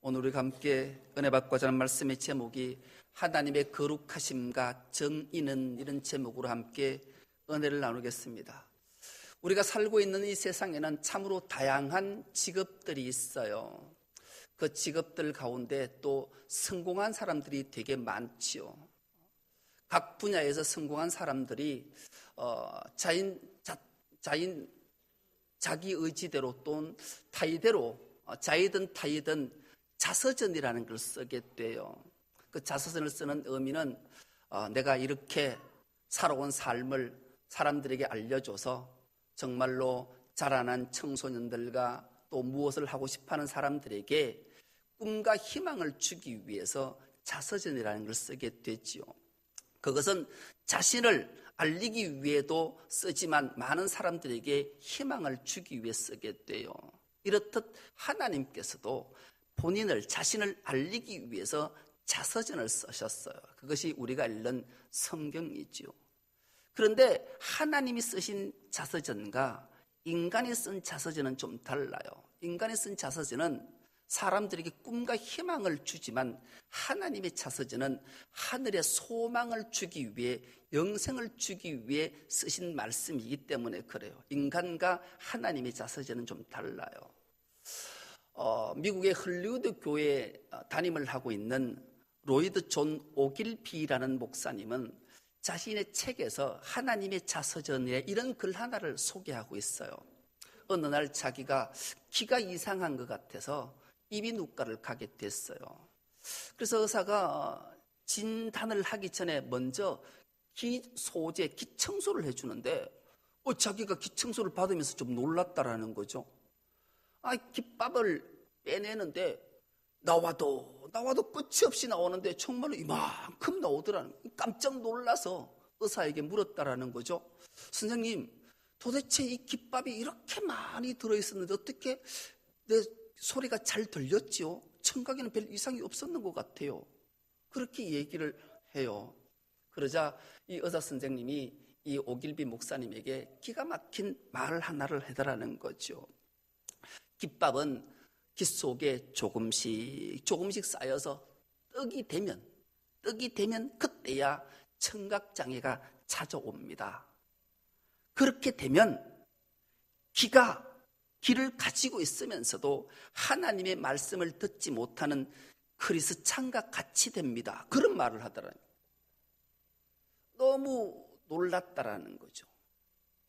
오늘 우리가 함께 은혜 받고자 하는 말씀의 제목이 하나님의 거룩하심과 정의는, 이런 제목으로 함께 은혜를 나누겠습니다. 우리가 살고 있는 이 세상에는 참으로 다양한 직업들이 있어요. 그 직업들 가운데 또 성공한 사람들이 되게 많지요. 각 분야에서 성공한 사람들이 자기 의지대로 또는 타의대로, 자이든 타이든 자서전이라는 걸 쓰게 돼요. 그 자서전을 쓰는 의미는 내가 이렇게 살아온 삶을 사람들에게 알려줘서 정말로 자라난 청소년들과 또 무엇을 하고 싶어하는 사람들에게 꿈과 희망을 주기 위해서 자서전이라는 걸 쓰게 되지요. 그것은 자신을 알리기 위해도 쓰지만 많은 사람들에게 희망을 주기 위해 쓰게 돼요. 이렇듯 하나님께서도 본인을, 자신을 알리기 위해서 자서전을 쓰셨어요. 그것이 우리가 읽는 성경이지요. 그런데 하나님이 쓰신 자서전과 인간이 쓴 자서전은 좀 달라요. 인간이 쓴 자서전은 사람들에게 꿈과 희망을 주지만 하나님의 자서전은 하늘의 소망을 주기 위해, 영생을 주기 위해 쓰신 말씀이기 때문에 그래요. 인간과 하나님의 자서전은 좀 달라요. 미국의 헐리우드 교회에 담임을 하고 있는 로이드 존 오길비라는 목사님은 자신의 책에서 하나님의 자서전에 이런 글 하나를 소개하고 있어요. 어느 날 자기가 기가 이상한 것 같아서 이비인후과를 가게 됐어요. 그래서 의사가 진단을 하기 전에 먼저 기 청소를 해주는데 자기가 기 청소를 받으면서 좀 놀랐다라는 거죠. 깃밥을 빼내는데 나와도 끝이 없이 나오는데 정말로 이만큼 나오더라는, 깜짝 놀라서 의사에게 물었다라는 거죠. 선생님, 도대체 이 깃밥이 이렇게 많이 들어있었는데 어떻게 내 소리가 잘 들렸지요? 청각에는 별 이상이 없었는 것 같아요. 그렇게 얘기를 해요. 그러자 이 의사 선생님이 이 오길비 목사님에게 기가 막힌 말 하나를 해달라는 거죠. 깃밥은 깃 속에 조금씩 쌓여서 떡이 되면 그때야 청각장애가 찾아옵니다. 그렇게 되면 귀를 가지고 있으면서도 하나님의 말씀을 듣지 못하는 크리스찬과 같이 됩니다. 그런 말을 하더라고요. 너무 놀랐다라는 거죠.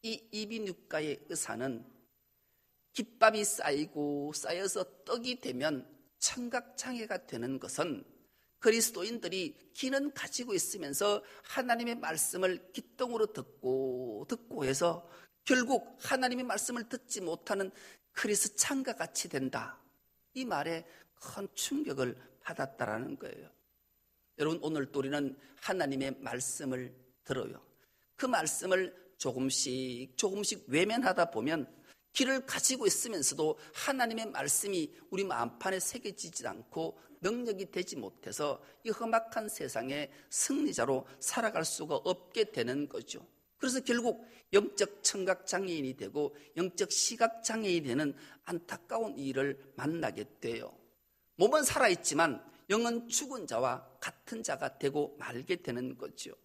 이 이비인후과의 의사는 깃밥이 쌓여서 떡이 되면 청각장애가 되는 것은 그리스도인들이 귀는 가지고 있으면서 하나님의 말씀을 귓등으로 듣고 해서 결국 하나님의 말씀을 듣지 못하는 크리스찬과 같이 된다. 이 말에 큰 충격을 받았다라는 거예요. 여러분, 오늘 또 우리는 하나님의 말씀을 들어요. 그 말씀을 조금씩 외면하다 보면 귀를 가지고 있으면서도 하나님의 말씀이 우리 마음판에 새겨지지 않고 능력이 되지 못해서 이 험악한 세상의 승리자로 살아갈 수가 없게 되는 거죠. 그래서 결국 영적 청각장애인이 되고 영적 시각장애인이 되는 안타까운 일을 만나게 돼요. 몸은 살아있지만 영은 죽은 자와 같은 자가 되고 말게 되는 거죠.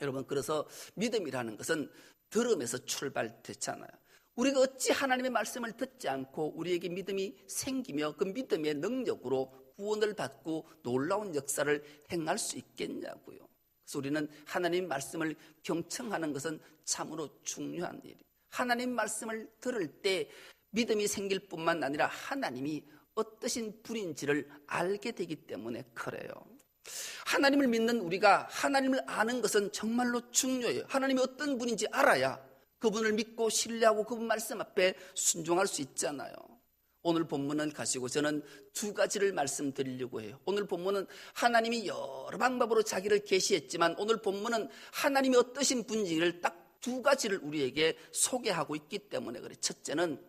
여러분, 그래서 믿음이라는 것은 들음에서 출발됐잖아요. 우리가 어찌 하나님의 말씀을 듣지 않고 우리에게 믿음이 생기며 그 믿음의 능력으로 구원을 받고 놀라운 역사를 행할 수 있겠냐고요. 그래서 우리는 하나님 말씀을 경청하는 것은 참으로 중요한 일이에요. 하나님 말씀을 들을 때 믿음이 생길 뿐만 아니라 하나님이 어떠신 분인지를 알게 되기 때문에 그래요. 하나님을 믿는 우리가 하나님을 아는 것은 정말로 중요해요. 하나님이 어떤 분인지 알아야 그분을 믿고 신뢰하고 그분 말씀 앞에 순종할 수 있잖아요. 오늘 본문을 가지고 저는 두 가지를 말씀드리려고 해요. 오늘 본문은 하나님이 여러 방법으로 자기를 계시했지만 오늘 본문은 하나님이 어떠신 분인지를 딱 두 가지를 우리에게 소개하고 있기 때문에 그래요. 첫째는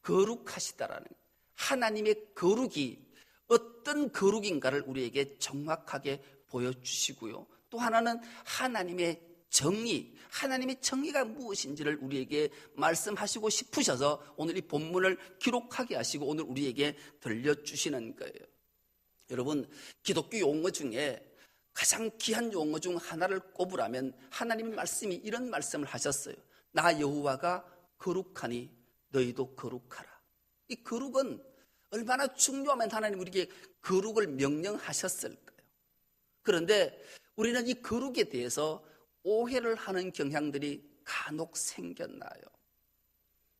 거룩하시다라는 거예요. 하나님의 거룩이 어떤 거룩인가를 우리에게 정확하게 보여주시고요. 또 하나는 하나님의 정의, 하나님의 정의가 무엇인지를 우리에게 말씀하시고 싶으셔서 오늘 이 본문을 기록하게 하시고 오늘 우리에게 들려주시는 거예요. 여러분, 기독교 용어 중에 가장 귀한 용어 중 하나를 꼽으라면 하나님의 말씀이 이런 말씀을 하셨어요. 나 여호와가 거룩하니 너희도 거룩하라. 이 거룩은 얼마나 중요하면 하나님 우리에게 거룩을 명령하셨을까요? 그런데 우리는 이 거룩에 대해서 오해를 하는 경향들이 간혹 생겨나요.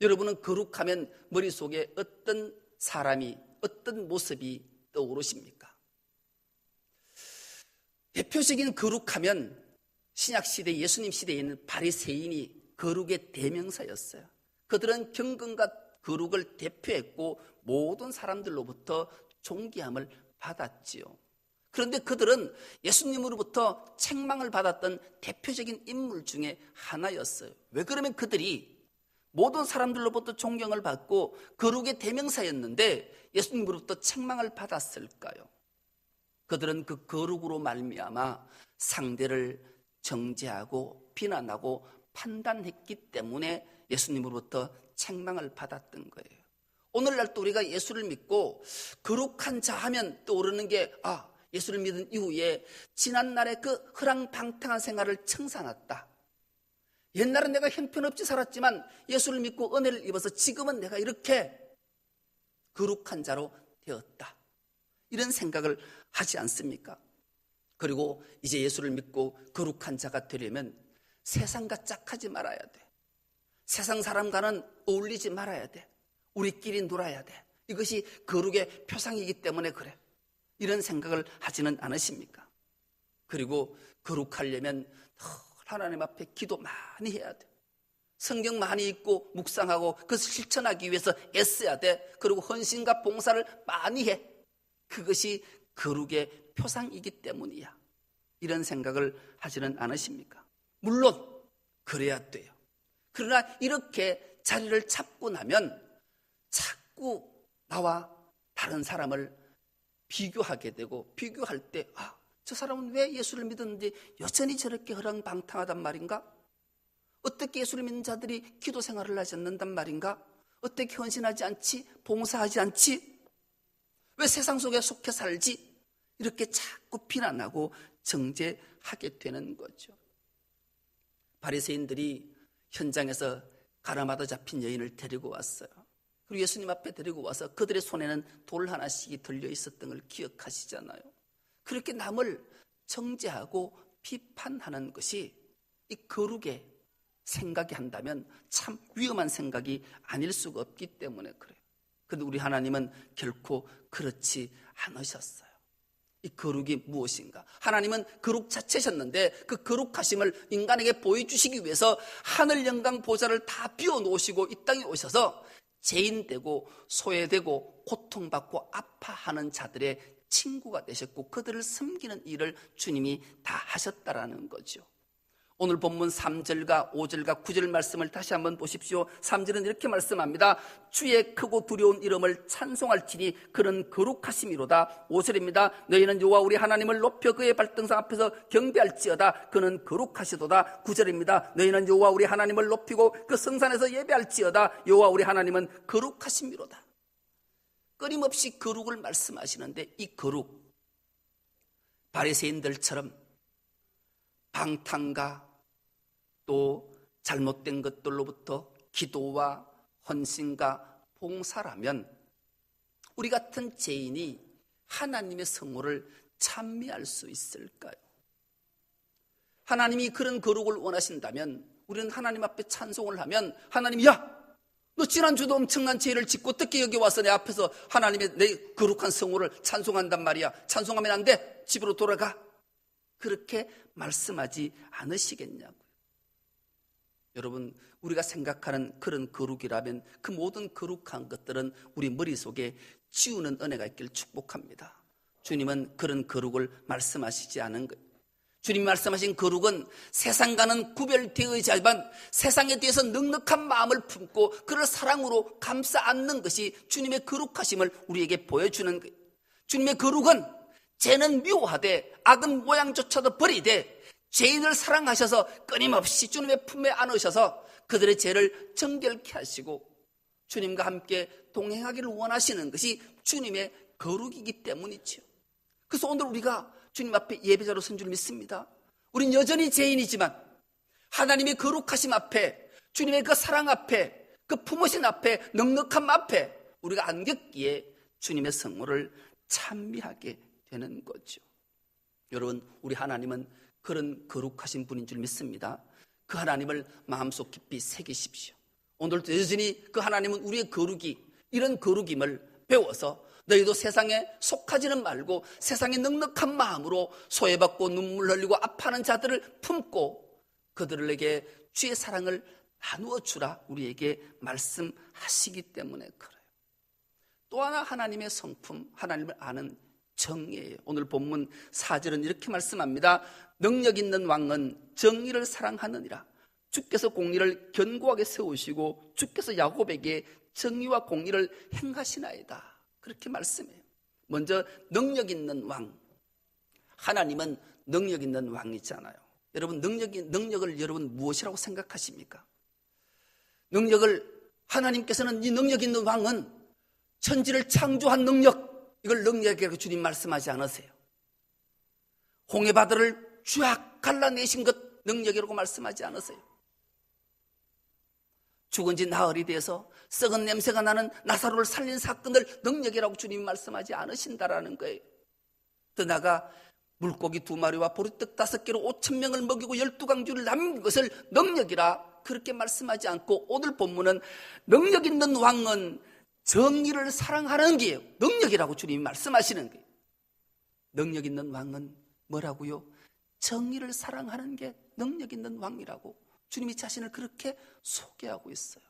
여러분은 거룩하면 머릿속에 어떤 사람이, 어떤 모습이 떠오르십니까? 대표적인 거룩하면 신약시대, 예수님 시대에 있는 바리새인이 거룩의 대명사였어요. 그들은 경건과 거룩을 대표했고 모든 사람들로부터 존귀함을 받았지요. 그런데 그들은 예수님으로부터 책망을 받았던 대표적인 인물 중에 하나였어요. 왜 그러면 그들이 모든 사람들로부터 존경을 받고 거룩의 대명사였는데 예수님으로부터 책망을 받았을까요? 그들은 그 거룩으로 말미암아 상대를 정죄하고 비난하고 판단했기 때문에 예수님으로부터 책망을 받았던 거예요. 오늘날 또 우리가 예수를 믿고 거룩한 자 하면 떠오르는 게 예수를 믿은 이후에 지난날의 그 허랑방탕한 생활을 청산했다. 옛날은 내가 형편없이 살았지만 예수를 믿고 은혜를 입어서 지금은 내가 이렇게 거룩한 자로 되었다. 이런 생각을 하지 않습니까? 그리고 이제 예수를 믿고 거룩한 자가 되려면 세상과 짝하지 말아야 돼. 세상 사람과는 어울리지 말아야 돼. 우리끼리 놀아야 돼. 이것이 거룩의 표상이기 때문에 그래. 이런 생각을 하지는 않으십니까? 그리고 거룩하려면 하나님 앞에 기도 많이 해야 돼. 성경 많이 읽고 묵상하고 그것을 실천하기 위해서 애써야 돼. 그리고 헌신과 봉사를 많이 해. 그것이 거룩의 표상이기 때문이야. 이런 생각을 하지는 않으십니까? 물론 그래야 돼요. 그러나 이렇게 자리를 잡고 나면 자꾸 나와 다른 사람을 비교하게 되고 비교할 때 저 사람은 왜 예수를 믿었는지 여전히 저렇게 허랑방탕하단 말인가? 어떻게 예수를 믿는 자들이 기도 생활을 하지 않는단 말인가? 어떻게 헌신하지 않지? 봉사하지 않지? 왜 세상 속에 속해 살지? 이렇게 자꾸 비난하고 정죄하게 되는 거죠. 바리새인들이 현장에서 가라마도 잡힌 여인을 데리고 왔어요. 그리고 예수님 앞에 데리고 와서 그들의 손에는 돌 하나씩이 들려 있었던 걸 기억하시잖아요. 그렇게 남을 정죄하고 비판하는 것이 이 거룩의 생각이 한다면 참 위험한 생각이 아닐 수가 없기 때문에 그래요. 그런데 우리 하나님은 결코 그렇지 않으셨어요. 이 거룩이 무엇인가? 하나님은 거룩 자체셨는데 그 거룩하심을 인간에게 보여주시기 위해서 하늘 영광 보좌를 다 비워놓으시고 이 땅에 오셔서 죄인되고 소외되고 고통받고 아파하는 자들의 친구가 되셨고 그들을 섬기는 일을 주님이 다 하셨다라는 거죠. 오늘 본문 3절과 5절과 9절 말씀을 다시 한번 보십시오. 3절은 이렇게 말씀합니다. 주의 크고 두려운 이름을 찬송할지니 그는 거룩하심이로다. 5절입니다. 너희는 여호와 우리 하나님을 높여 그의 발등상 앞에서 경배할지어다. 그는 거룩하시도다. 9절입니다. 너희는 여호와 우리 하나님을 높이고 그 성산에서 예배할지어다. 여호와 우리 하나님은 거룩하심이로다. 끊임없이 거룩을 말씀하시는데 이 거룩, 바리새인들처럼 방탕과 또 잘못된 것들로부터 기도와 헌신과 봉사라면 우리 같은 죄인이 하나님의 성호를 찬미할 수 있을까요? 하나님이 그런 거룩을 원하신다면 우리는 하나님 앞에 찬송을 하면 하나님이 너 지난주도 엄청난 죄를 짓고 어떻게 여기 와서 내 앞에서 하나님의 내 거룩한 성호를 찬송한단 말이야. 찬송하면 안 돼. 집으로 돌아가. 그렇게 말씀하지 않으시겠냐고요. 여러분, 우리가 생각하는 그런 거룩이라면 그 모든 거룩한 것들은 우리 머릿속에 지우는 은혜가 있길 축복합니다. 주님은 그런 거룩을 말씀하시지 않은 거예요. 주님이 말씀하신 거룩은 세상과는 구별되어야지만 세상에 대해서 넉넉한 마음을 품고 그를 사랑으로 감싸 안는 것이 주님의 거룩하심을 우리에게 보여주는 거예요. 주님의 거룩은 죄는 미워하되 악은 모양조차도 버리되 죄인을 사랑하셔서 끊임없이 주님의 품에 안으셔서 그들의 죄를 정결케 하시고 주님과 함께 동행하기를 원하시는 것이 주님의 거룩이기 때문이죠. 그래서 오늘 우리가 주님 앞에 예배자로 선 줄 믿습니다. 우린 여전히 죄인이지만 하나님의 거룩하심 앞에, 주님의 그 사랑 앞에, 그 품으신 앞에, 넉넉함 앞에 우리가 안겼기에 주님의 성모를 찬미하게 되는 거죠. 여러분, 우리 하나님은 그런 거룩하신 분인 줄 믿습니다. 그 하나님을 마음속 깊이 새기십시오. 오늘도 여전히 그 하나님은 우리의 거룩이, 이런 거룩임을 배워서 너희도 세상에 속하지는 말고 세상의 넉넉한 마음으로 소외받고 눈물 흘리고 아파하는 자들을 품고 그들에게 주의 사랑을 나누어 주라 우리에게 말씀하시기 때문에 그래요. 또 하나 하나님의 성품, 하나님을 아는 정의예요. 오늘 본문 4절은 이렇게 말씀합니다. 능력 있는 왕은 정의를 사랑하느니라. 주께서 공의를 견고하게 세우시고 주께서 야곱에게 정의와 공의를 행하시나이다. 그렇게 말씀해요. 먼저 능력 있는 왕. 하나님은 능력 있는 왕이잖아요. 여러분, 능력을 여러분 무엇이라고 생각하십니까? 하나님께서는 이 능력 있는 왕은 천지를 창조한 능력, 이걸 능력이라고 주님 말씀하지 않으세요. 홍해바다를 쫙 갈라내신 것 능력이라고 말씀하지 않으세요. 죽은 지 나흘이 돼서 썩은 냄새가 나는 나사로를 살린 사건을 능력이라고 주님이 말씀하지 않으신다라는 거예요. 더 나아가 물고기 2마리와 보리떡 5개로 5,000명을 먹이고 12강주를 남긴 것을 능력이라 그렇게 말씀하지 않고 오늘 본문은 능력 있는 왕은 정의를 사랑하는 게요. 능력이라고 주님이 말씀하시는 거예요. 능력 있는 왕은 뭐라고요? 정의를 사랑하는 게 능력 있는 왕이라고 주님이 자신을 그렇게 소개하고 있어요.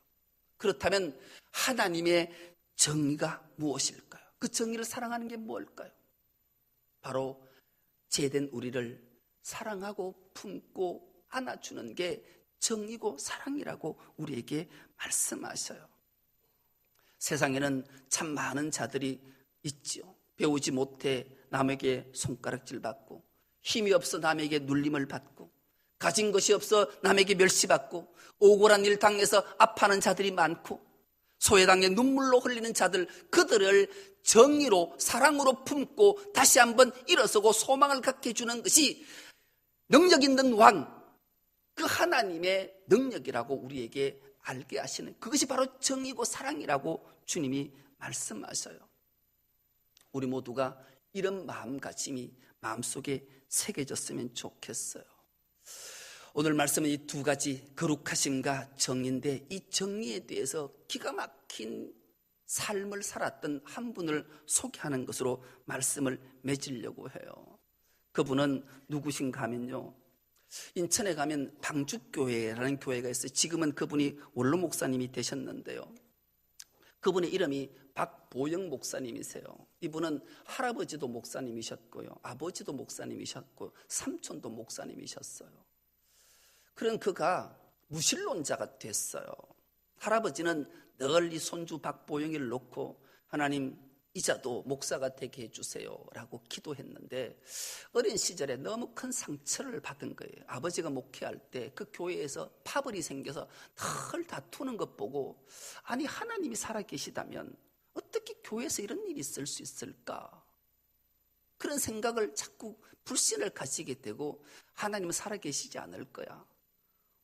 그렇다면 하나님의 정의가 무엇일까요? 그 정의를 사랑하는 게 뭘까요? 바로 죄된 우리를 사랑하고 품고 안아주는 게 정의고 사랑이라고 우리에게 말씀하셔요. 세상에는 참 많은 자들이 있지요. 배우지 못해 남에게 손가락질 받고, 힘이 없어 남에게 눌림을 받고, 가진 것이 없어 남에게 멸시받고, 억울한 일 당해서 아파하는 자들이 많고, 소외당해 눈물로 흘리는 자들, 그들을 정의로 사랑으로 품고 다시 한번 일어서고 소망을 갖게 해주는 것이 능력 있는 왕, 그 하나님의 능력이라고 우리에게 알게 하시는, 그것이 바로 정의고 사랑이라고 주님이 말씀하셔요. 우리 모두가 이런 마음가짐이 마음속에 새겨졌으면 좋겠어요. 오늘 말씀은 이 두 가지 거룩하심과 정의인데, 이 정의에 대해서 기가 막힌 삶을 살았던 한 분을 소개하는 것으로 말씀을 맺으려고 해요. 그분은 누구신가 하면요, 인천에 가면 방주교회라는 교회가 있어요. 지금은 그분이 원로 목사님이 되셨는데요, 그분의 이름이 박보영 목사님이세요. 이분은 할아버지도 목사님이셨고요, 아버지도 목사님이셨고 삼촌도 목사님이셨어요. 그런 그가 무신론자가 됐어요. 할아버지는 늘 이 손주 박보영이를 놓고 하나님 이자도 목사가 되게 해주세요 라고 기도했는데, 어린 시절에 너무 큰 상처를 받은 거예요. 아버지가 목회할 때 그 교회에서 파벌이 생겨서 늘 다투는 것 보고, 아니 하나님이 살아계시다면 어떻게 교회에서 이런 일이 있을 수 있을까, 그런 생각을 자꾸 불신을 가지게 되고, 하나님은 살아계시지 않을 거야,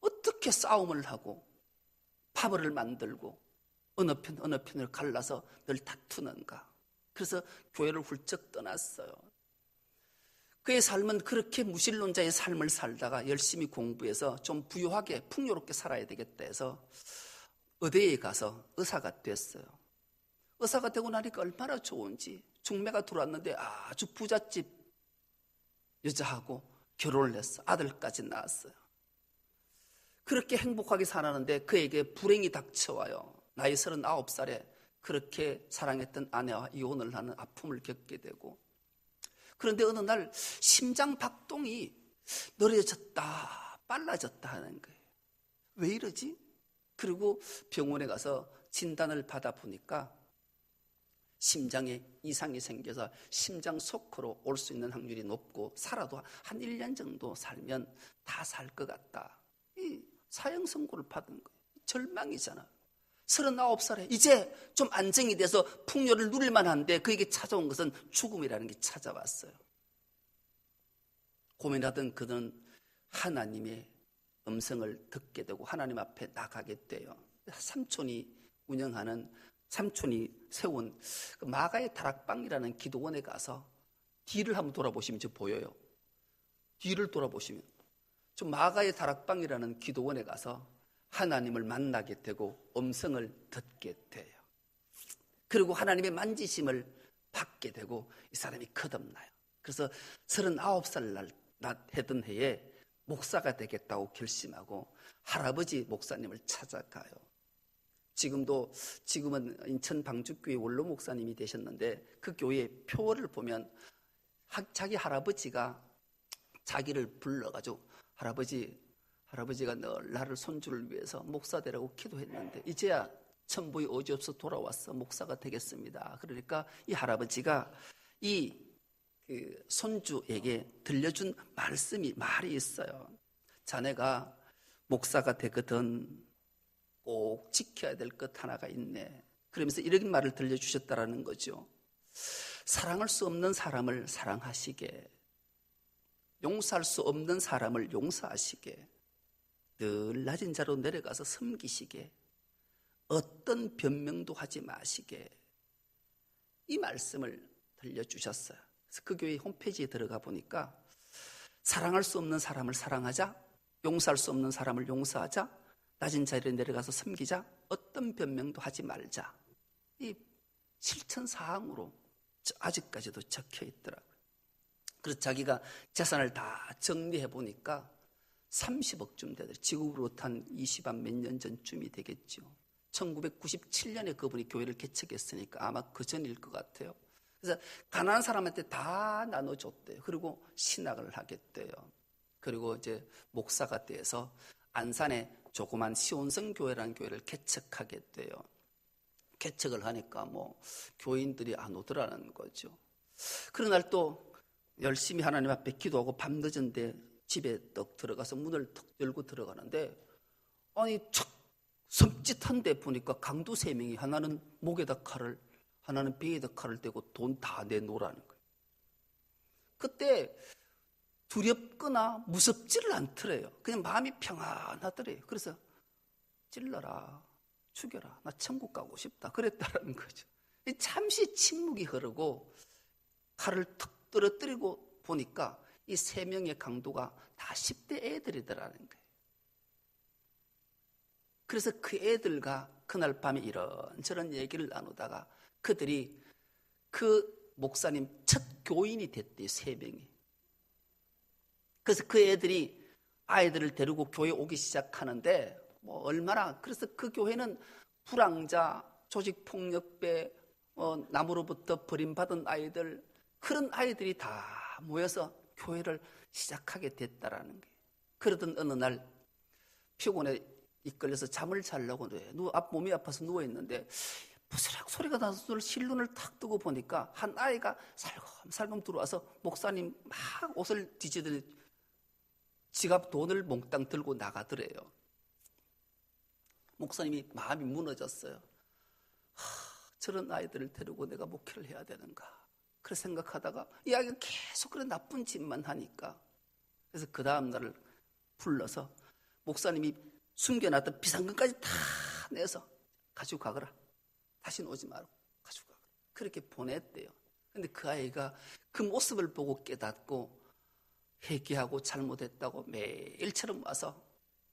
어떻게 싸움을 하고 파벌을 만들고 어느 편을 갈라서 늘 다투는가. 그래서 교회를 훌쩍 떠났어요. 그의 삶은 그렇게 무신론자의 삶을 살다가 열심히 공부해서 좀 부유하게 풍요롭게 살아야 되겠다 해서 의대에 가서 의사가 됐어요. 의사가 되고 나니까 얼마나 좋은지, 중매가 들어왔는데 아주 부잣집 여자하고 결혼을 했어. 아들까지 낳았어요. 그렇게 행복하게 살았는데 그에게 불행이 닥쳐와요. 나이 39살에 그렇게 사랑했던 아내와 이혼을 하는 아픔을 겪게 되고, 그런데 어느 날 심장 박동이 느려졌다 빨라졌다 하는 거예요. 왜 이러지? 그리고 병원에 가서 진단을 받아보니까 심장에 이상이 생겨서 심장 소크로 올 수 있는 확률이 높고 살아도 한 1년 정도 살면 다 살 것 같다. 이 사형 선고를 받은 거예요. 절망이잖아. 39살에 이제 좀 안정이 돼서 풍요를 누릴 만한데 그에게 찾아온 것은 죽음이라는 게 찾아왔어요. 고민하던 그는 하나님의 음성을 듣게 되고 하나님 앞에 나가게 돼요. 삼촌이 세운 그 마가의 다락방이라는 기도원에 가서 뒤를 한번 돌아보시면 보여요. 뒤를 돌아보시면 좀 마가의 다락방이라는 기도원에 가서 하나님을 만나게 되고 음성을 듣게 돼요. 그리고 하나님의 만지심을 받게 되고 이 사람이 거듭나요. 그래서 39살 되던 해에 목사가 되겠다고 결심하고 할아버지 목사님을 찾아가요. 지금은 인천 방주교회 원로 목사님이 되셨는데 그 교회 표어를 보면 자기 할아버지가 자기를 불러가지고 할아버지가 늘 나를 손주를 위해서 목사 되라고 기도했는데 이제야 천부의 오지 없어 돌아왔어 목사가 되겠습니다. 그러니까 이 할아버지가 그 손주에게 들려준 말이 있어요. 자네가 목사가 되거든 꼭 지켜야 될 것 하나가 있네. 그러면서 이런 말을 들려주셨다라는 거죠. 사랑할 수 없는 사람을 사랑하시게, 용서할 수 없는 사람을 용서하시게, 늘 낮은 자로 내려가서 섬기시게, 어떤 변명도 하지 마시게, 이 말씀을 들려주셨어요. 그래서 그 교회 홈페이지에 들어가 보니까 사랑할 수 없는 사람을 사랑하자, 용서할 수 없는 사람을 용서하자, 낮은 자리에 내려가서 섬기자, 어떤 변명도 하지 말자, 이 실천 사항으로 아직까지도 적혀 있더라고요. 그래서 자기가 재산을 다 정리해 보니까 30억쯤 되더라고요. 지금으로부터 한 20몇 년 전쯤이 되겠죠. 1997년에 그분이 교회를 개척했으니까 아마 그 전일 것 같아요. 그래서 가난한 사람한테 다 나눠줬대요. 그리고 신학을 하겠대요. 그리고 이제 목사가 돼서 안산에 조그만 시온성 교회라는 교회를 개척하게 돼요. 개척을 하니까 교인들이 안 오더라는 거죠. 그런 날 또 열심히 하나님 앞에 기도하고 밤늦은데 집에 떡 들어가서 문을 턱 열고 들어가는데 척 섬찟한데 보니까 강도 3명이 하나는 목에다 칼을, 하나는 배에다 칼을 대고 돈 다 내놓으라는 거예요. 그때 두렵거나 무섭지를 않더래요. 그냥 마음이 평안하더래요. 그래서 찔러라, 죽여라, 나 천국 가고 싶다 그랬다라는 거죠. 잠시 침묵이 흐르고 칼을 턱 떨어뜨리고 보니까 이 3명의 강도가 다 10대 애들이더라는 거예요. 그래서 그 애들과 그날 밤에 이런저런 얘기를 나누다가 그들이 그 목사님 첫 교인이 됐대요. 3명이. 그래서 그 애들이 아이들을 데리고 교회 오기 시작하는데 그래서 그 교회는 불황자, 조직폭력배, 남으로부터 버림받은 아이들, 그런 아이들이 다 모여서 교회를 시작하게 됐다라는 거예요. 그러던 어느 날 피곤에 이끌려서 잠을 자려고 몸이 아파서 누워있는데 부스럭 소리가 나서 실눈을 탁 뜨고 보니까 한 아이가 살금살금 들어와서 목사님 막 옷을 뒤지더니 지갑 돈을 몽땅 들고 나가더래요. 목사님이 마음이 무너졌어요. 저런 아이들을 데리고 내가 목회를 해야 되는가 그렇게 생각하다가 이 아이가 계속 그런 나쁜 짓만 하니까 그래서 그 다음 날을 불러서 목사님이 숨겨놨던 비상금까지 다 내서 가지고 가거라, 다시는 오지 말고 가지고 가거라, 그렇게 보냈대요. 근데 그 아이가 그 모습을 보고 깨닫고 회개하고 잘못했다고 매일처럼 와서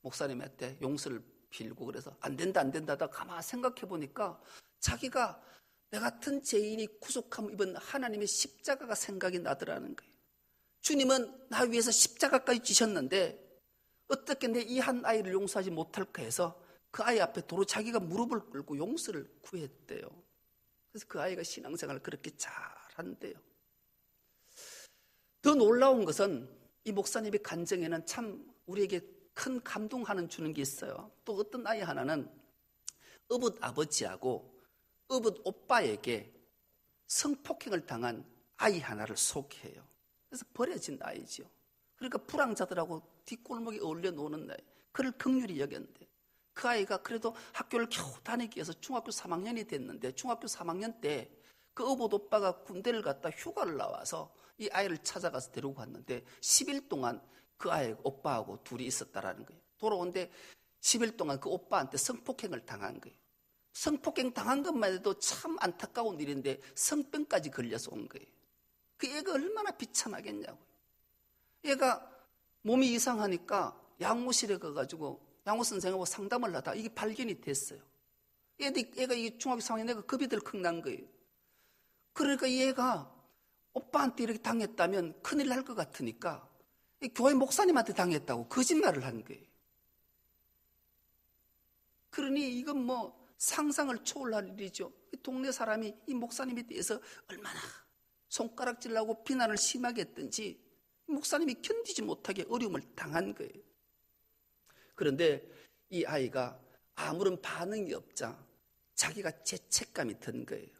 목사님한테 용서를 빌고 그래서 안 된다 하다 가만히 생각해 보니까 자기가 내 같은 죄인이 구속함 입은 하나님의 십자가가 생각이 나더라는 거예요. 주님은 나 위해서 십자가까지 지셨는데 어떻게 내 이 한 아이를 용서하지 못할까 해서 그 아이 앞에 도로 자기가 무릎을 꿇고 용서를 구했대요. 그래서 그 아이가 신앙생활을 그렇게 잘한대요. 더 놀라운 것은 이 목사님의 간증에는 참 우리에게 큰 감동하는 주는 게 있어요. 또 어떤 아이 하나는 어붓 아버지하고 어붓 오빠에게 성폭행을 당한 아이 하나를 소개해요. 그래서 버려진 아이지요. 그러니까 불황자들하고 뒷골목에 어울려 노는 아이, 그를 긍휼히 여겼는데 그 아이가 그래도 학교를 겨우 다니기 위해서 중학교 3학년이 됐는데 중학교 3학년 때 그 어봇 오빠가 군대를 갔다 휴가를 나와서 이 아이를 찾아가서 데리고 갔는데 10일 동안 그 아이 오빠하고 둘이 있었다라는 거예요. 돌아오는데 10일 동안 그 오빠한테 성폭행을 당한 거예요. 성폭행 당한 것만 해도 참 안타까운 일인데 성병까지 걸려서 온 거예요. 그 애가 얼마나 비참하겠냐고요. 얘가 몸이 이상하니까 양호실에 가가지고 양호 선생하고 상담을 하다 이게 발견이 됐어요. 애가 이 중학교 3학년 애가 겁이 덜컥 난 거예요. 그러니까 얘가 오빠한테 이렇게 당했다면 큰일 날 것 같으니까 교회 목사님한테 당했다고 거짓말을 한 거예요. 그러니 이건 뭐 상상을 초월할 일이죠. 동네 사람이 이 목사님에 대해서 얼마나 손가락질하고 비난을 심하게 했든지 목사님이 견디지 못하게 어려움을 당한 거예요. 그런데 이 아이가 아무런 반응이 없자 자기가 죄책감이 든 거예요.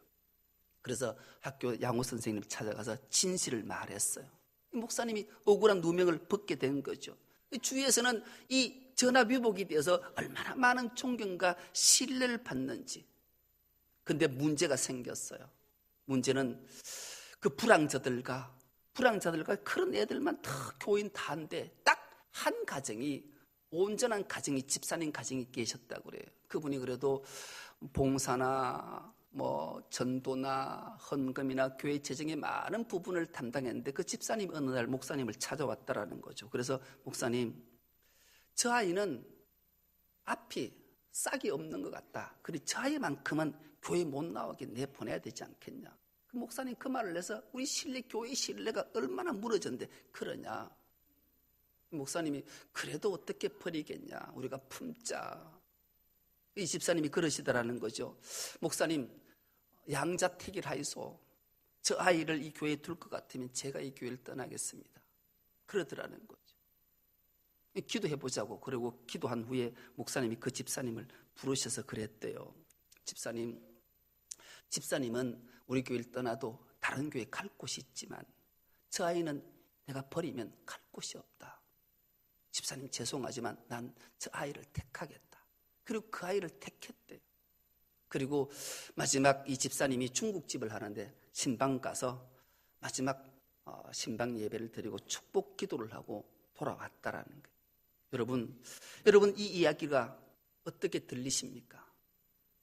그래서 학교 양호 선생님을 찾아가서 진실을 말했어요. 목사님이 억울한 누명을 벗게 된 거죠. 주위에서는 이 전화위복에 대해서 얼마나 많은 존경과 신뢰를 받는지. 근데 문제가 생겼어요. 문제는 그 불황자들과 그런 애들만 다 교인 다인데 딱 한 가정이 온전한 가정이 집사님 가정이 계셨다고 그래요. 그분이 그래도 봉사나 뭐 전도나 헌금이나 교회 재정의 많은 부분을 담당했는데 그 집사님 어느 날 목사님을 찾아왔다라는 거죠. 그래서 목사님, 저 아이는 앞이 싹이 없는 것 같다. 그리고 저 아이만큼은 교회 못 나오게 내보내야 되지 않겠냐. 그 목사님 그 말을 해서 우리 교회 신뢰가 얼마나 무너졌는데 그러냐. 목사님이 그래도 어떻게 버리겠냐. 우리가 품자. 이 집사님이 그러시더라는 거죠. 목사님, 양자택일하이소. 저 아이를 이 교회에 둘 것 같으면 제가 이 교회를 떠나겠습니다. 그러더라는 거죠. 기도해보자고. 그리고 기도한 후에 목사님이 그 집사님을 부르셔서 그랬대요. 집사님은 우리 교회를 떠나도 다른 교회에 갈 곳이 있지만 저 아이는 내가 버리면 갈 곳이 없다. 집사님 죄송하지만 난 저 아이를 택하겠다. 그리고 그 아이를 택했대요. 그리고 마지막 이 집사님이 중국집을 하는데 신방 가서 마지막 신방 예배를 드리고 축복 기도를 하고 돌아왔다라는 거예요. 여러분 이 이야기가 어떻게 들리십니까?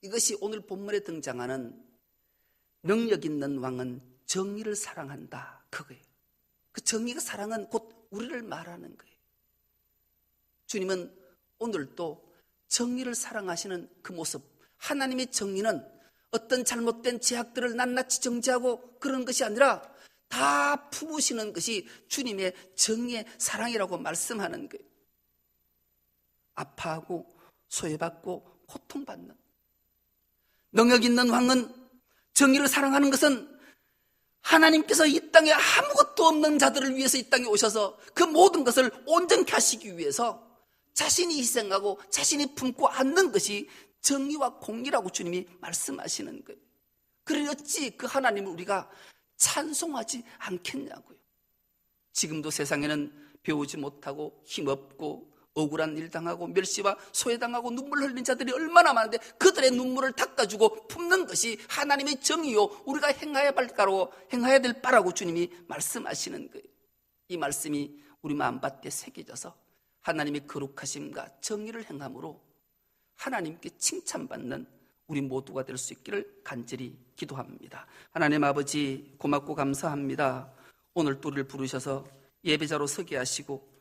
이것이 오늘 본문에 등장하는 능력 있는 왕은 정의를 사랑한다. 그거예요. 그 정의가 사랑은 곧 우리를 말하는 거예요. 주님은 오늘도 정의를 사랑하시는 그 모습, 하나님의 정의는 어떤 잘못된 죄악들을 낱낱이 정죄하고 그런 것이 아니라 다 품으시는 것이 주님의 정의의 사랑이라고 말씀하는 거예요. 아파하고 소외받고 고통받는 능력 있는 왕은 정의를 사랑하는 것은 하나님께서 이 땅에 아무것도 없는 자들을 위해서 이 땅에 오셔서 그 모든 것을 온전케 하시기 위해서 자신이 희생하고 자신이 품고 안는 것이 정의와 공의라고 주님이 말씀하시는 거예요. 그러니 어찌 그 하나님을 우리가 찬송하지 않겠냐고요. 지금도 세상에는 배우지 못하고 힘없고 억울한 일 당하고 멸시와 소외당하고 눈물 흘리는 자들이 얼마나 많은데 그들의 눈물을 닦아주고 품는 것이 하나님의 정의요 우리가 행해야 될 바라고 주님이 말씀하시는 거예요. 이 말씀이 우리 마음밭에 새겨져서 하나님의 거룩하심과 정의를 행함으로 하나님께 칭찬받는 우리 모두가 될 수 있기를 간절히 기도합니다. 하나님 아버지 고맙고 감사합니다. 오늘 또 우리를 부르셔서 예배자로 서게 하시고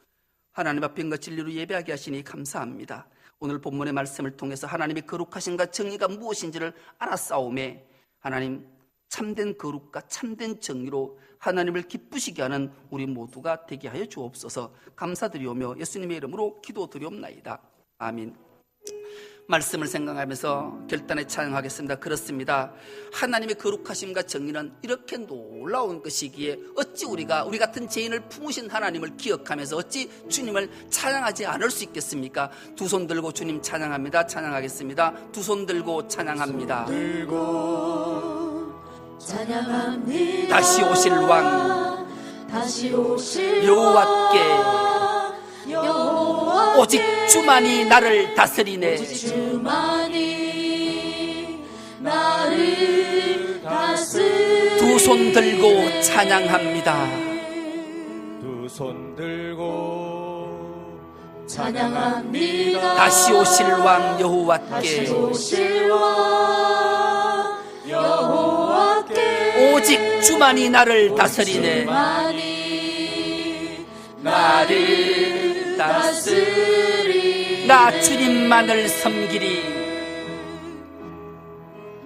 하나님 앞에 인과 진리로 예배하게 하시니 감사합니다. 오늘 본문의 말씀을 통해서 하나님의 거룩하심과 정의가 무엇인지를 알았사오매 하나님 참된 거룩과 참된 정의로 하나님을 기쁘시게 하는 우리 모두가 되게 하여 주옵소서. 감사드리오며 예수님의 이름으로 기도드리옵나이다. 아멘. 말씀을 생각하면서 결단에 찬양하겠습니다. 그렇습니다. 하나님의 거룩하심과 정의는 이렇게 놀라운 것이기에 어찌 우리 같은 죄인을 품으신 하나님을 기억하면서 어찌 주님을 찬양하지 않을 수 있겠습니까? 두 손 들고 주님 찬양합니다. 찬양하겠습니다. 두 손 들고 찬양합니다. 찬양합니다. 다시 오실 왕 다시 오실 여호와께 여호와께 오직 주만이 나를 다스리네. 오직 주만이 나를 다스리네. 두 손 들고 찬양합니다. 두 손 들고 찬양합니다. 다시 오실 왕 다시 여호와께 오실 왕 여호와께 오직 주만이 나를 다스리네. 주만이 나를 다스리네. 나 주님만을 섬기리.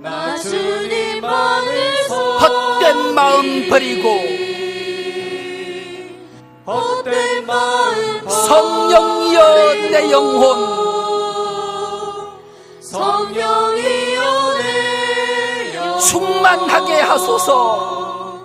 나 주님만을 헛된 마음 버리고 헛된 마음 성령이여 내 영혼 성령이여 내 영혼 충만하게 하소서.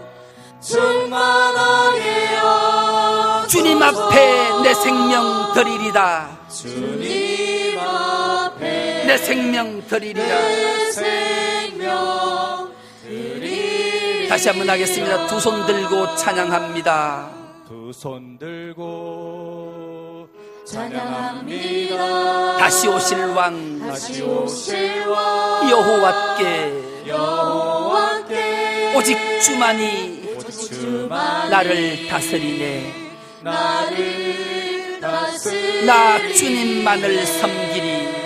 충만하게 하소서. 주님 앞에 내 생명 드리리다. 주님 앞에 내 생명 드리리다. 내 생명 드리리. 다시 한번 하겠습니다. 두 손 들고 찬양합니다. 두 손 들고 찬양합니다. 다시 오실 왕 다시 오실 왕 여호와께 여호와께 오직 주만이 오직 주만이 나를 다스리네. 나를 다스리네. 나 주님만을 섬기리.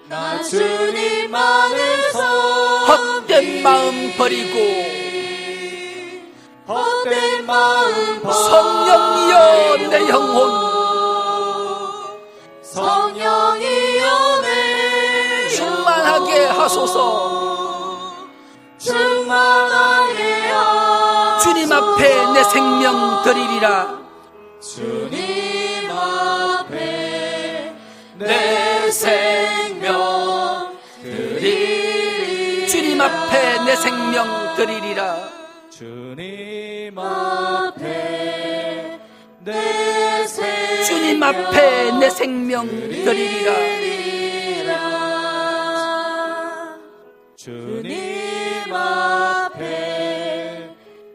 나 주님만을 헛된 마음 버리고 헛된 마음 성령이여 내 영혼 성령이여 내 충만하게 하소서. 충만하게 하소서. 주님 앞에 내 생명 드리리라. 주님 앞에 내 생명 드리리. 주님 앞에 내 생명 드리리라. 주님 앞에 내 생명 주님 앞에 내 생명 드리리라. 주님 앞에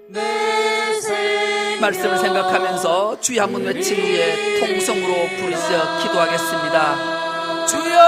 내 생명 말씀을 생각하면서 주여 한번 외친 후에 통성으로 부르짖어 기도하겠습니다. 주여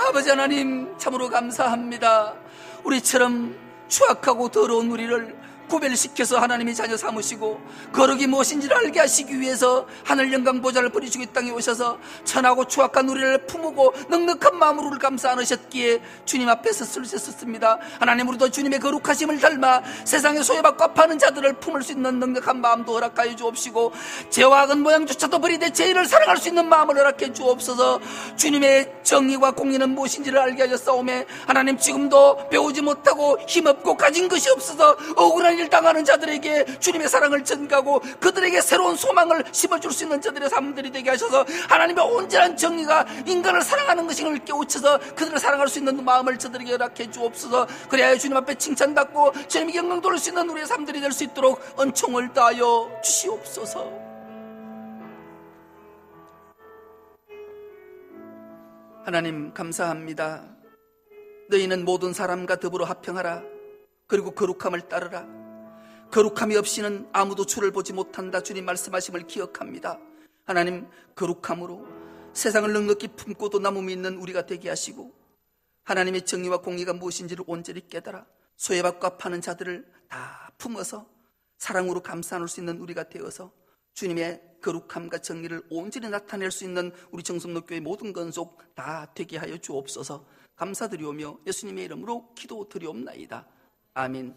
아버지 하나님 참으로 감사합니다. 우리처럼 추악하고 더러운 우리를 구별시켜서 하나님이 자녀 삼으시고 거룩이 무엇인지를 알게 하시기 위해서 하늘 영광 보좌를 버리시고 이 땅에 오셔서 천하고 추악한 우리를 품고 넉넉한 마음으로 우리를 감싸 안으셨기에 주님 앞에서 쓰셨습니다. 하나님 우리도 주님의 거룩하심을 닮아 세상에 소외받고 아파하는 자들을 품을 수 있는 넉넉한 마음도 허락하여 주옵시고 죄와 악은 모양조차도 버리되 죄인을 사랑할 수 있는 마음을 허락해 주옵소서. 주님의 정의와 공의는 무엇인지를 알게 하여 싸움에 하나님 지금도 배우지 못하고 힘없고 가진 것이 없어서 억울한 일 당하는 자들에게 주님의 사랑을 전가하고 그들에게 새로운 소망을 심어줄 수 있는 저들의 삶들이 되게 하셔서 하나님의 온전한 정의가 인간을 사랑하는 것임을 깨우쳐서 그들을 사랑할 수 있는 마음을 저들에게 허락해 주옵소서. 그래야 주님 앞에 칭찬받고 주님에게 영광 돌릴 수 있는 우리의 삶들이 될 수 있도록 은총을 다하여 주시옵소서. 하나님 감사합니다. 너희는 모든 사람과 더불어 합평하라. 그리고 거룩함을 따르라. 거룩함이 없이는 아무도 주를 보지 못한다. 주님 말씀하심을 기억합니다. 하나님 거룩함으로 세상을 넉넉히 품고도 남음이 있는 우리가 되게 하시고 하나님의 정의와 공의가 무엇인지를 온전히 깨달아 소외받고 아파하는 자들을 다 품어서 사랑으로 감싸 안을 수 있는 우리가 되어서 주님의 거룩함과 정의를 온전히 나타낼 수 있는 우리 정성노교의 모든 건속 다 되게 하여 주옵소서. 감사드리오며 예수님의 이름으로 기도드리옵나이다. 아멘.